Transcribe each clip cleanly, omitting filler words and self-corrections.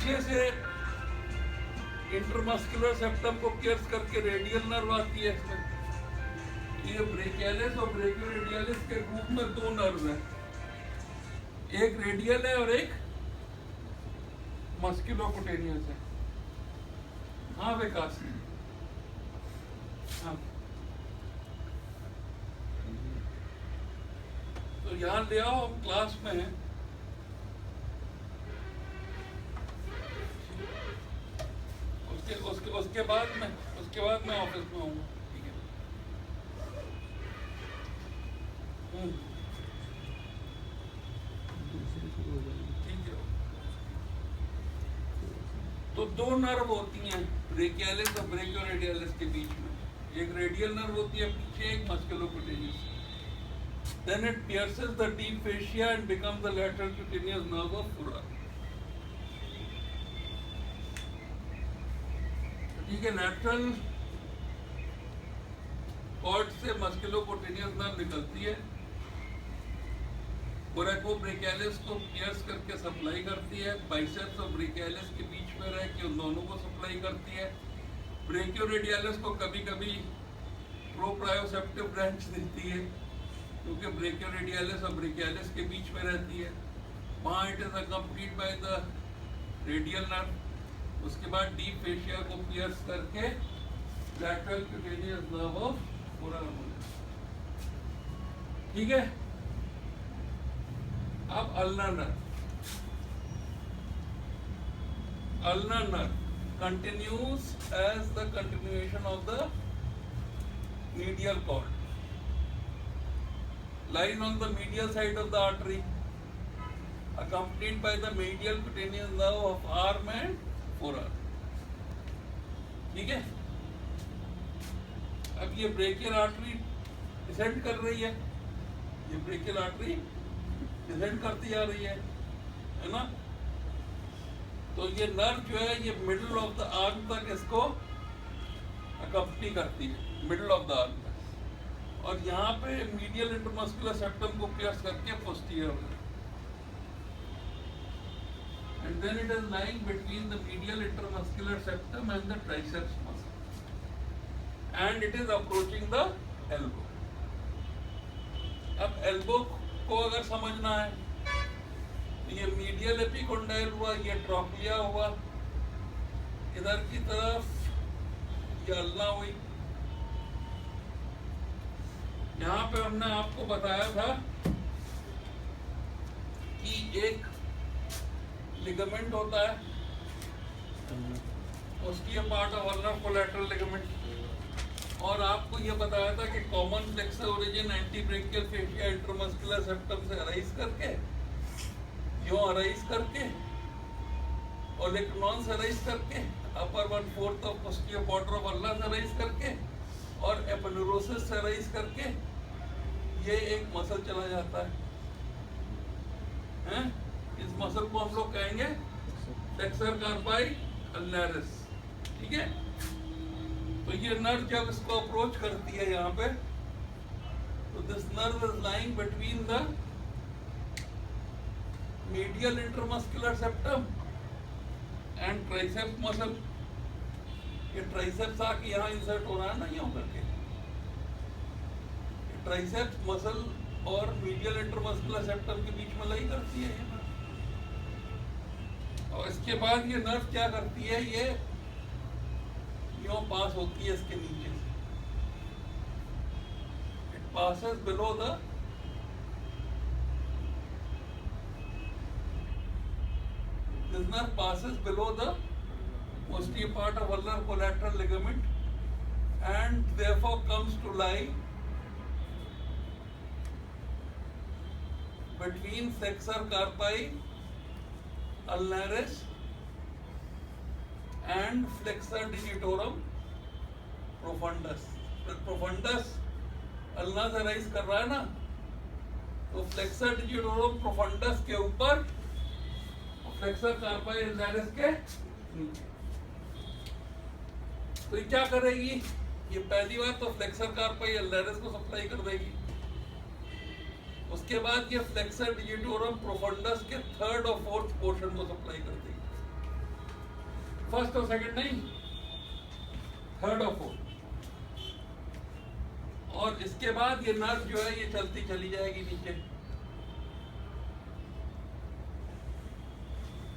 पीछे से intermuscular septum को पियर्स करके रेडियल नर्व आती है इसमें। ये ब्रेकियालिस और ब्रेकियोरेडियलिस के रूप में दो नर्व हैं, एक रेडियल है और एक मस्कुलोकुटेनियस है। हाँ विकास, हाँ तो यहाँ ले आओ, हम क्लास में हैं। उसके बाद मैं ऑफिस में आऊंगा, ठीक है? ठीक है। तो दो नर्व होती हैं ब्रेकियालिस और ब्रेकियोरेडियलिस के बीच में, एक रेडियल नर्व होती है पीछे, एक musculocutaneous. Then it pierces the deep fascia and becomes the lateral cutaneous nerve of fura. ठीक है, लैटरल कॉर्ड से मस्कुलोकुटेनियस नर्व निकलती है, कोरैकोब्रेकियालिस को पियर्स करके सप्लाई करती है, बाइसेप्स और ब्रेकियालिस के बीच में रह के उन दोनों को सप्लाई करती है। ब्रेकियोरेडियलिस को कभी कभी प्रोप्रायोसेप्टिव ब्रांच देती है क्योंकि ब्रेकियोरेडियलिस और ब्रेकियालिस के बीच में रहती है। वहाँ it is accompanied by the radial nerve. उसके बाद डीप फेशिया को पियर्स करके lateral cutaneous nerve of forearm. ठीक है, अब ulnar nerve continues as the continuation of the medial cord, lying on the medial side of the artery, accompanied by the medial cutaneous nerve of arm and forearm. ठीक है, अब ये brachial artery descend कर रही है, ये brachial artery descend करती जा रही है ना? तो ये नर्व जो है ये मिडल ऑफ द आर्म तक इसको अकम्पनी करती है, मिडल ऑफ द आर्म तक, और यहाँ पे मीडियल इंटरमस्कुलर सेप्टम को पियर्स करके posterior, and then it is lying between the medial intermuscular septum and the triceps muscle, and it is approaching the elbow. अब एल्बो को अगर समझना है, ये मीडियल एपिकोंडाइल हुआ, ये ट्रोक्लिया हुआ, इधर की तरफ ये अल्ना हुई। यहाँ पे हमने आपको बताया था कि एक लिगामेंट होता है, उसकी part of ulnar collateral ligament, और आपको ये बताया था कि common flexor origin anti brachial fascia intermuscular septum से अराइज करके, यूं अराइज करके, और लेक्रोनॉन से अराइज करके, अपर 1/4 of posterior border of ulna से अराइज करके, और एपोन्यूरोसिस से अराइज करके ये एक मसल चला जाता है, हैं? इस मसल को हम लोग कहेंगे फ्लेक्सर कार्पाई अल्नारिस। ठीक है, तो ये नर्व जब इसको अप्रोच करती है यहाँ पे, तो this nerve is lying between the medial intermuscular septum and triceps muscle। ये ट्राइसेप्स आके यहाँ इंसर्ट हो रहा है ना, यहाँ करके ट्राइसेप्स मसल और मीडियल इंटरमस्कुलर सेप्टम के बीच में लाई करती है ये नर्व। और इसके बाद ये नर्व क्या करती है, ये यूं पास होती है इसके नीचे से, it passes below the This nerve passes below the posterior part of ulnar collateral ligament and therefore comes to lie between flexor carpi ulnaris and flexor digitorum profundus। profundus ulna से राइज कर रहा है ना, तो flexor digitorum profundus के ऊपर, flexor carpi अल्नारिस के नीचे। तो ये क्या करेगी, ये पहली बार तो फ्लेक्सर कार्पाई अल्नारिस को सप्लाई कर देगी, उसके बाद ये फ्लेक्सर डिजिटोरम प्रोफंडस के 3rd और 4th पोर्शन को सप्लाई कर देगी। फर्स्ट और सेकंड नहीं, थर्ड और फोर्थ। और इसके बाद ये नर्व जो है ये चलती चली जाएगी नीचे,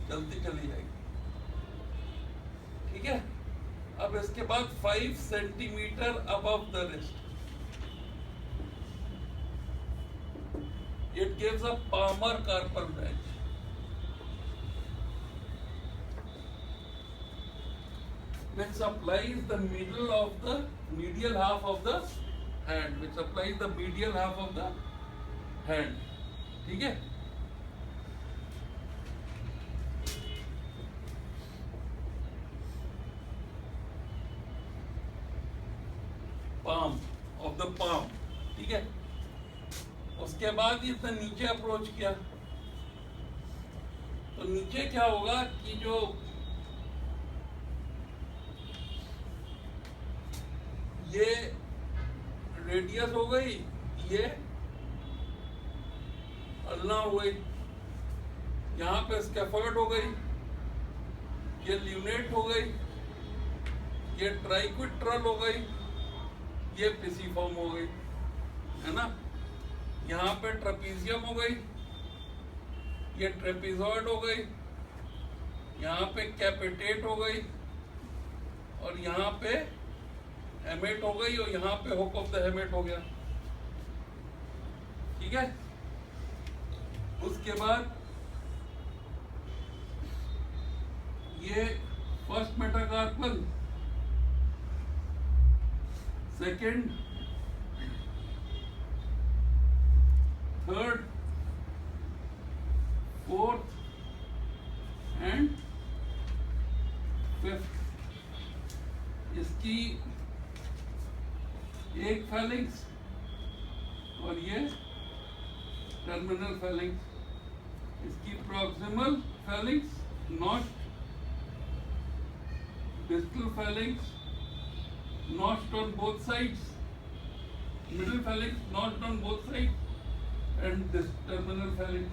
चलती चली जाएगी, ठीक है। अब इसके बाद 5 centimetre above the wrist it gives a palmar carpal branch. Which supplies the middle of the medial half of the hand, which supplies the medial half of the hand, ठीक है। palm of the palm, ठीक है। उसके बाद इसने नीचे approach किया, तो नीचे क्या होगा कि जो ये रेडियस हो गई, ये अल्ना हो गई, यहाँ पे स्कैफोल्ड हो गई, ये ल्यूनेट हो गई, ये ट्राइक्विट्रल हो गई, ये पिसिफॉर्म हो गई, है ना। यहाँ पे ट्रेपीजियम हो गई, ये ट्रेपीजॉइड हो गई, यहाँ पे कैपिटेट हो गई, और यहाँ पे हेमेट हो गई, और यहाँ पे हुक ऑफ द हेमेट हो गया, ठीक है। उसके बाद ये first metacarpal, second, third, fourth and fifth, इसकी एक फैलिंग्स और ये टर्मिनल फैलिंग्स, इसकी proximal feelings notched, distal feelings notched on both sides, middle phalanx notched on both sides, and this terminal phalanx,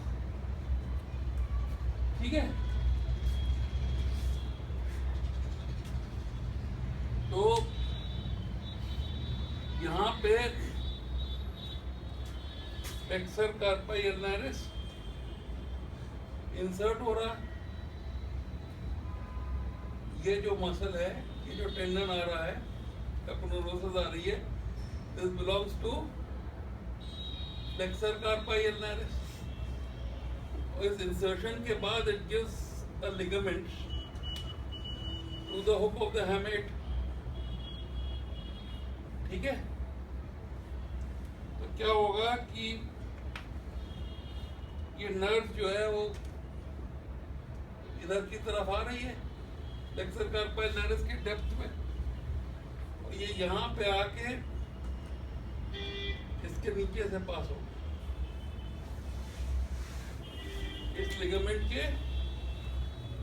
ठीक है। तो यहाँ पे फ्लेक्सर कार्पाई अल्नारिस इंसर्ट हो रहा, ये जो मसल है, ये जो टेंडन आ रहा है, एपोनेउरोसिस आ रही है, this belongs to flexor carpi ulnaris. और इस इंसर्शन के बाद it gives a ligament to the hook of the hamate, ठीक है। तो क्या होगा कि ये नर्व जो है वो इधर की तरफ आ रही है फ्लेक्सर कार्पाई अल्नारिस की डेप्थ में, ये यहाँ पे आके इसके नीचे से पास हो, इस लिगामेंट के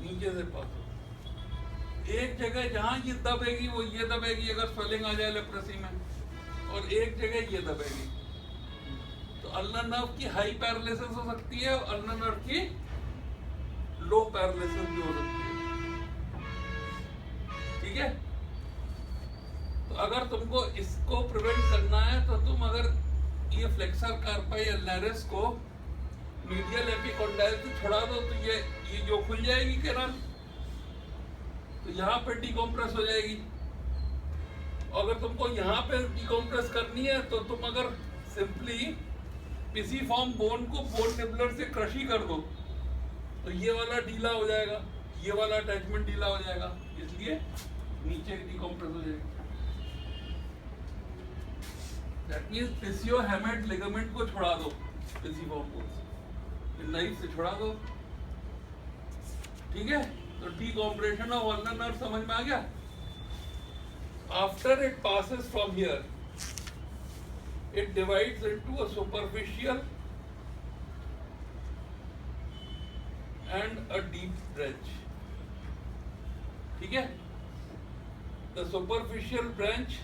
नीचे से पास हो। एक जगह जहाँ ये दबेगी वो ये दबेगी अगर स्वेलिंग आ जाए लेप्रेसी में, और एक जगह ये दबेगी। तो अल्नर नर्व की हाई पैरालिसिस हो सकती है, और अल्नर नर्व की लो पैरालिसिस भी हो सकती है, ठीक है। तो अगर तुमको इसको प्रिवेंट करना है तो तुम अगर ये फ्लेक्सर कार्पाई अल्नारिस को मीडियल एपिकोंडाइल से छुड़ा दो तो ये जो खुल जाएगी कैनाल, तो यहाँ पे डिकम्प्रेस हो जाएगी। अगर तुमको यहाँ पे डिकम्प्रेस करनी है तो तुम अगर सिंपली पिसिफॉर्म बोन को बोन निबलर से क्रश ही कर दो तो ये वाला ढीला हो जाएगा, ये वाला अटैचमेंट ढीला हो जाएगा, इसलिए नीचे डिकम्प्रेस हो जाएगी। That means पिसियोहेमेट लिगामेंट को छुड़ा दो पिसिफॉर्म बोन से, नाइफ से छुड़ा दो, ठीक है। तो डिकम्प्रेशन ऑफ अल्नर नर्व समझ में आ गया। After it passes from here, it divides into a superficial and a deep branch, ठीक है। The superficial branch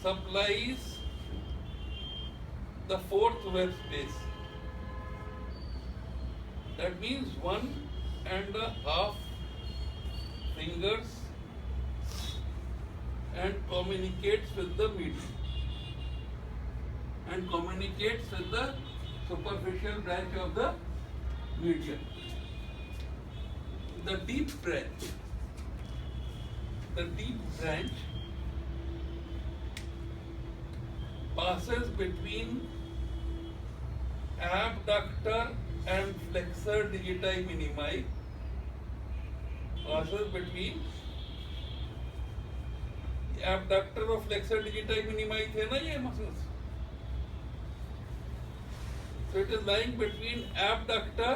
supplies the fourth web space, that means 1.5 fingers and communicates with the median and communicates with the superficial branch of the median. The deep branch passes between abductor and flexor digiti minimi. Passes between abductor और flexor digiti minimi थे ना ये muscles. So it is lying between abductor,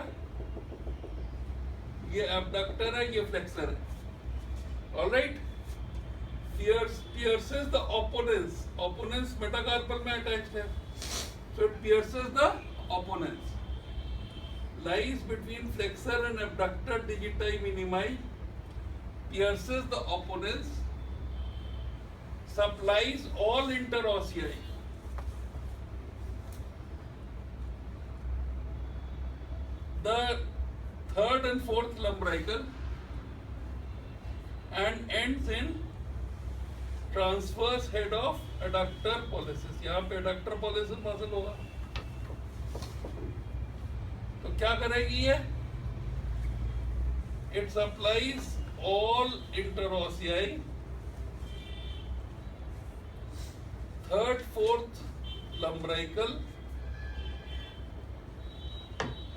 ये abductor है, ये flexor है. All right. Pierces the opponents. Opponents metacarpal में attached है. So it pierces the opponents. Lies between flexor and abductor digiti minimi. Pierces the opponents. Supplies all interossei. The third and fourth lumbrical and ends in transverse head of adductor pollicis. यहाँ पे adductor pollicis muscle होगा. तो क्या करेगी ये? It supplies all interossei. Third, fourth lumbrical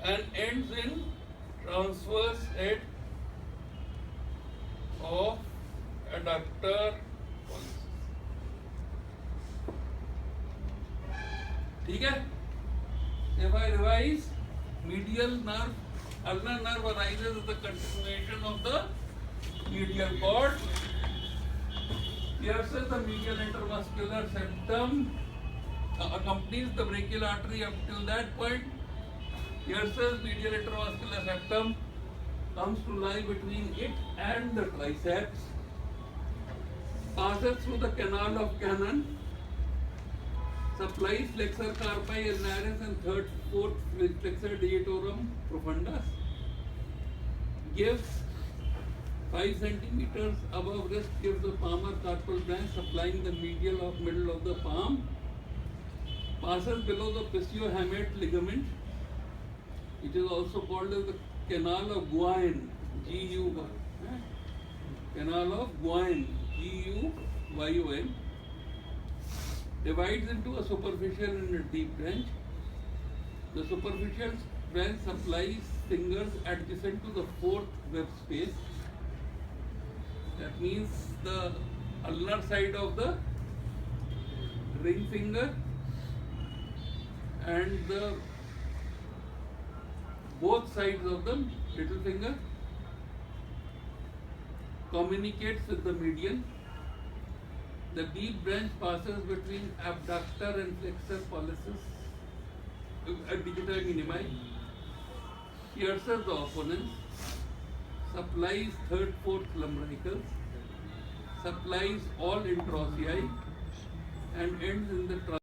and ends in transverse head of adductor pollicis. ठीक है? If I revise, medial nerve, ulnar nerve arises as the continuation of the medial cord, pierces the medial intermuscular septum, accompanies the brachial artery up till that point, pierces medial intermuscular septum, comes to lie between it and the triceps, passes through the canal of Cannon, supplies flexor carpi ulnaris and third, fourth flexor digitorum profundus, gives 5 centimeters above wrist, gives the palmar carpal branch supplying the middle of the palm, passes below the pistiohamate ligament, it is also called as the canal of Guion, G-U-Y, canal of Guion, G-U-Y-O-N, divides into a superficial and a deep branch. The superficial branch supplies fingers adjacent to the fourth web space. That means the ulnar side of the ring finger and the both sides of the little finger, communicates with the median. The deep branch passes between abductor and flexor pollicis, digiti minimi, pierces the opponents, supplies third, fourth lumbricals, supplies all interossei, and ends in the